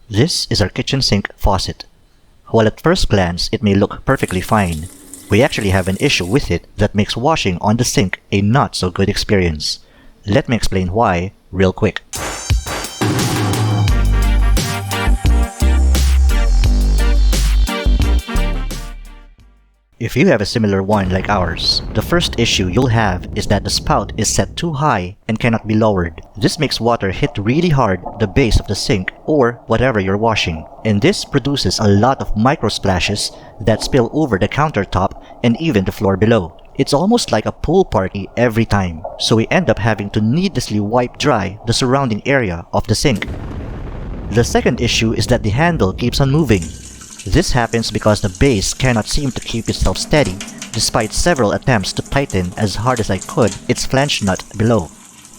This is our kitchen sink faucet. While at first glance it may look perfectly fine, we actually have an issue with it that makes washing on the sink a not so good experience. Let me explain why real quick. If you have a similar one like ours, the first issue you'll have is that the spout is set too high and cannot be lowered. This makes water hit really hard the base of the sink or whatever you're washing, and this produces a lot of micro splashes that spill over the countertop and even the floor below. It's almost like a pool party every time, so we end up having to needlessly wipe dry the surrounding area of the sink. The second issue is that the handle keeps on moving. This happens because the base cannot seem to keep itself steady despite several attempts to tighten as hard as I could its flange nut below.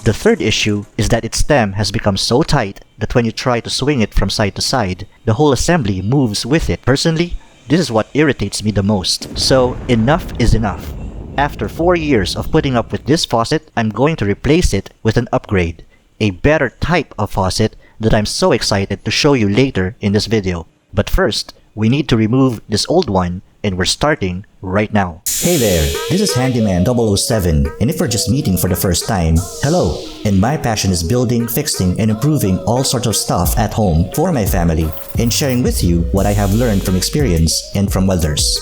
The third issue is that its stem has become so tight that when you try to swing it from side to side, the whole assembly moves with it. Personally, this is what irritates me the most. So enough is enough. After 4 years of putting up with this faucet, I'm going to replace it with an upgrade, a better type of faucet that I'm so excited to show you later in this video. But first, we need to remove this old one, and we're starting right now. Hey there, this is HanDIYman 007, and if we're just meeting for the first time, hello! And my passion is building, fixing, and improving all sorts of stuff at home for my family, and sharing with you what I have learned from experience and from others.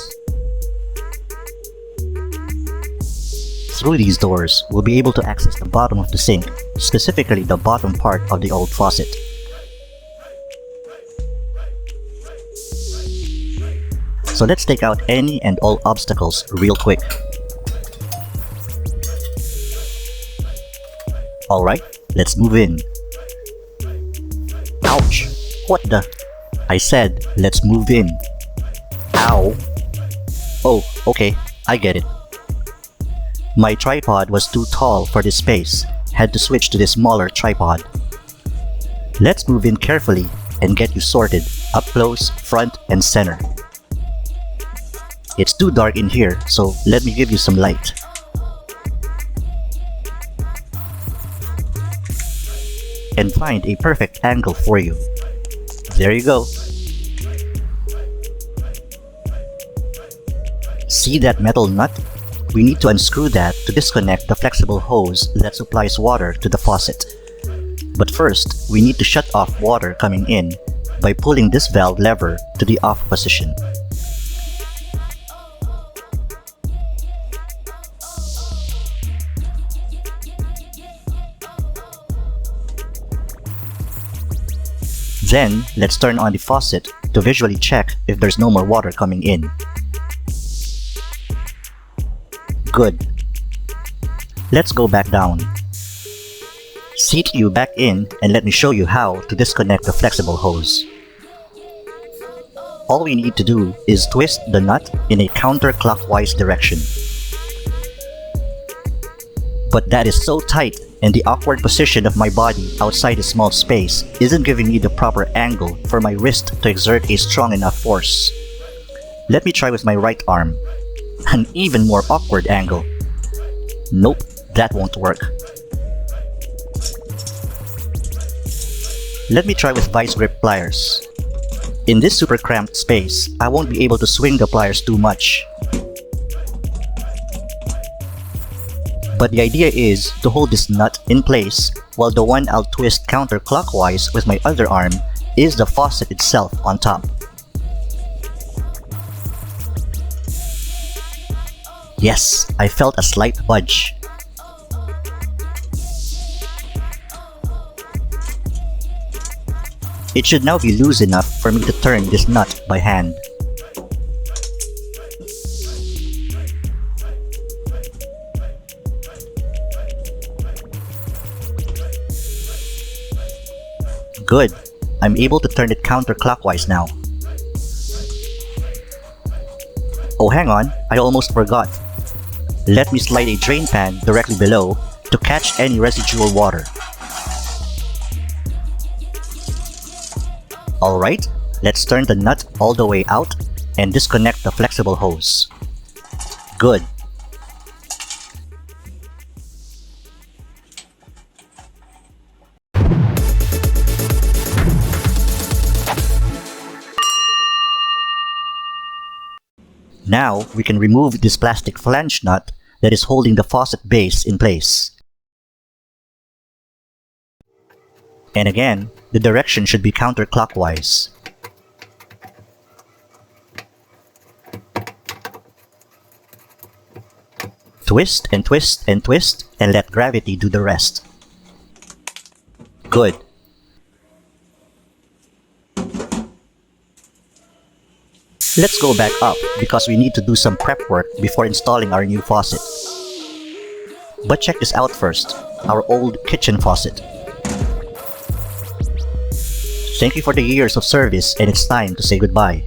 Through these doors, we'll be able to access the bottom of the sink, specifically the bottom part of the old faucet. So let's take out any and all obstacles real quick. Alright, let's move in. Ouch! What the? I said, let's move in. Ow! Oh, okay, I get it. My tripod was too tall for this space, had to switch to this smaller tripod. Let's move in carefully and get you sorted, up close, front, and center. It's too dark in here, so let me give you some light. And find a perfect angle for you. There you go. See that metal nut? We need to unscrew that to disconnect the flexible hose that supplies water to the faucet. But first, we need to shut off water coming in by pulling this valve lever to the off position. Then, let's turn on the faucet to visually check if there's no more water coming in. Good. Let's go back down. Seat you back in and let me show you how to disconnect the flexible hose. All we need to do is twist the nut in a counterclockwise direction. But that is so tight, and the awkward position of my body outside a small space isn't giving me the proper angle for my wrist to exert a strong enough force. Let me try with my right arm. An even more awkward angle. Nope, that won't work. Let me try with vice grip pliers. In this super cramped space, I won't be able to swing the pliers too much. But the idea is to hold this nut in place while the one I'll twist counterclockwise with my other arm is the faucet itself on top. Yes, I felt a slight budge. It should now be loose enough for me to turn this nut by hand. Good. I'm able to turn it counterclockwise now. Oh, hang on, I almost forgot. Let me slide a drain pan directly below to catch any residual water. Alright, let's turn the nut all the way out and disconnect the flexible hose. Good. Now, we can remove this plastic flange nut that is holding the faucet base in place. And again, the direction should be counterclockwise. Twist and twist and twist, and let gravity do the rest. Good. Let's go back up because we need to do some prep work before installing our new faucet. But check this out first, our old kitchen faucet. Thank you for the years of service, and it's time to say goodbye.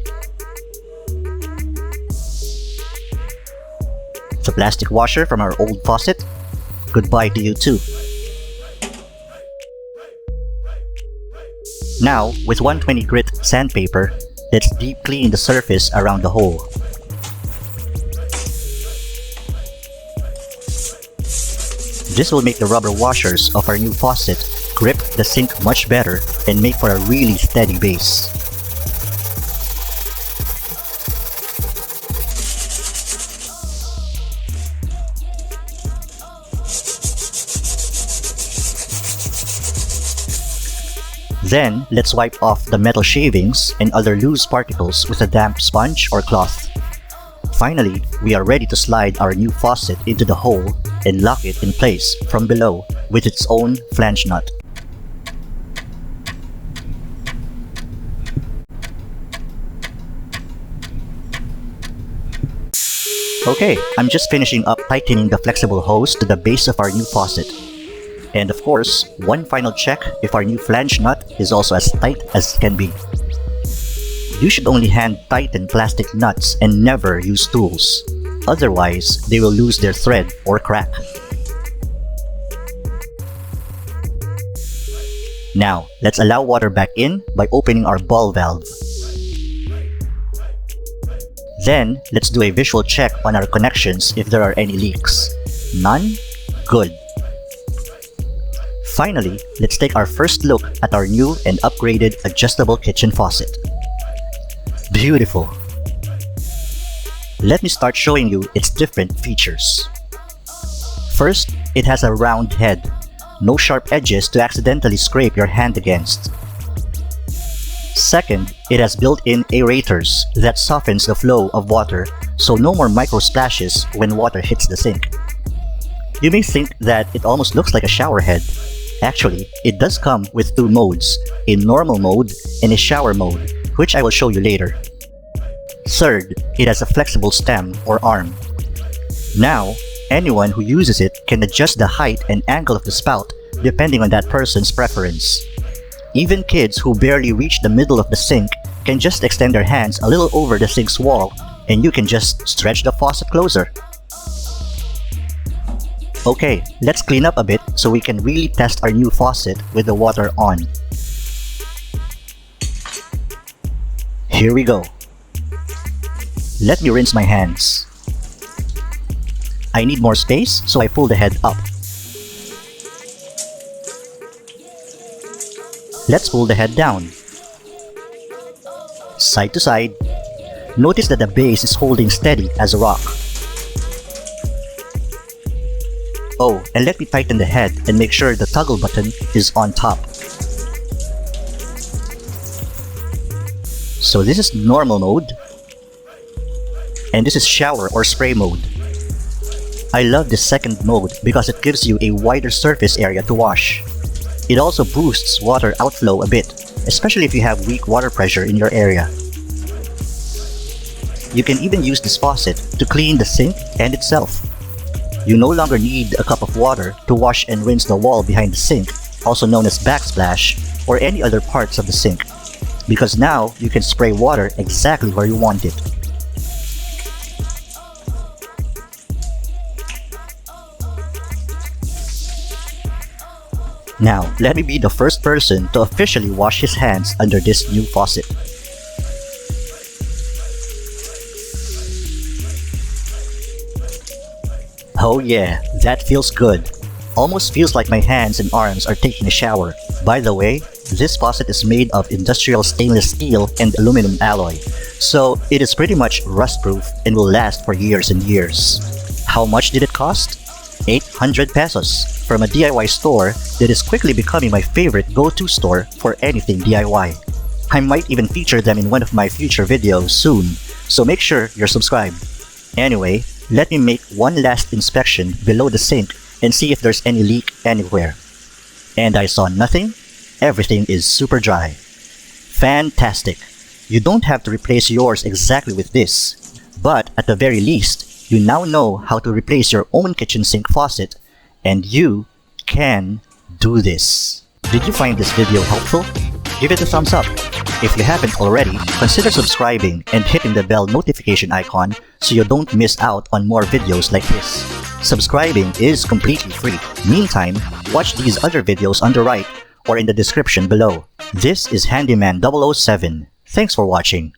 The plastic washer from our old faucet, goodbye to you too. Now, with 120 grit sandpaper, let's deep clean the surface around the hole. This will make the rubber washers of our new faucet grip the sink much better and make for a really steady base. Then, let's wipe off the metal shavings and other loose particles with a damp sponge or cloth. Finally, we are ready to slide our new faucet into the hole and lock it in place from below with its own flange nut. Okay, I'm just finishing up tightening the flexible hose to the base of our new faucet. And of course, one final check if our new flange nut is also as tight as can be. You should only hand tighten plastic nuts and never use tools. Otherwise, they will lose their thread or crack. Now, let's allow water back in by opening our ball valve. Then, let's do a visual check on our connections if there are any leaks. None? Good. Finally, let's take our first look at our new and upgraded adjustable kitchen faucet. Beautiful! Let me start showing you its different features. First, it has a round head, no sharp edges to accidentally scrape your hand against. Second, it has built-in aerators that softens the flow of water so no more micro splashes when water hits the sink. You may think that it almost looks like a shower head. Actually, it does come with two modes, a normal mode and a shower mode, which I will show you later. Third, it has a flexible stem or arm. Now, anyone who uses it can adjust the height and angle of the spout depending on that person's preference. Even kids who barely reach the middle of the sink can just extend their hands a little over the sink's wall and you can just stretch the faucet closer. Okay, let's clean up a bit so we can really test our new faucet with the water on. Here we go. Let me rinse my hands. I need more space, so I pull the head up. Let's pull the head down. Side to side. Notice that the base is holding steady as a rock. Oh, and let me tighten the head and make sure the toggle button is on top. So this is normal mode. And this is shower or spray mode. I love this second mode because it gives you a wider surface area to wash. It also boosts water outflow a bit, especially if you have weak water pressure in your area. You can even use this faucet to clean the sink and itself. You no longer need a cup of water to wash and rinse the wall behind the sink, also known as backsplash, or any other parts of the sink, because now you can spray water exactly where you want it. Now, let me be the first person to officially wash his hands under this new faucet. Oh yeah, that feels good. Almost feels like my hands and arms are taking a shower. By the way, This faucet is made of industrial stainless steel and aluminum alloy, so it is pretty much rust-proof and will last for years and years. How much did it cost? 800 pesos from a DIY store that is quickly becoming my favorite go-to store for anything DIY. I might even feature them in one of my future videos soon, so make sure you're subscribed. Anyway, let me make one last inspection below the sink and see if there's any leak anywhere. And I saw nothing. Everything is super dry. Fantastic! You don't have to replace yours exactly with this, but at the very least, you now know how to replace your own kitchen sink faucet, and you can do this. Did you find this video helpful? Give it a thumbs up. If you haven't already, consider subscribing and hitting the bell notification icon so you don't miss out on more videos like this. Subscribing is completely free. Meantime, watch these other videos on the right or in the description below. This is HanDIYman 007. Thanks for watching.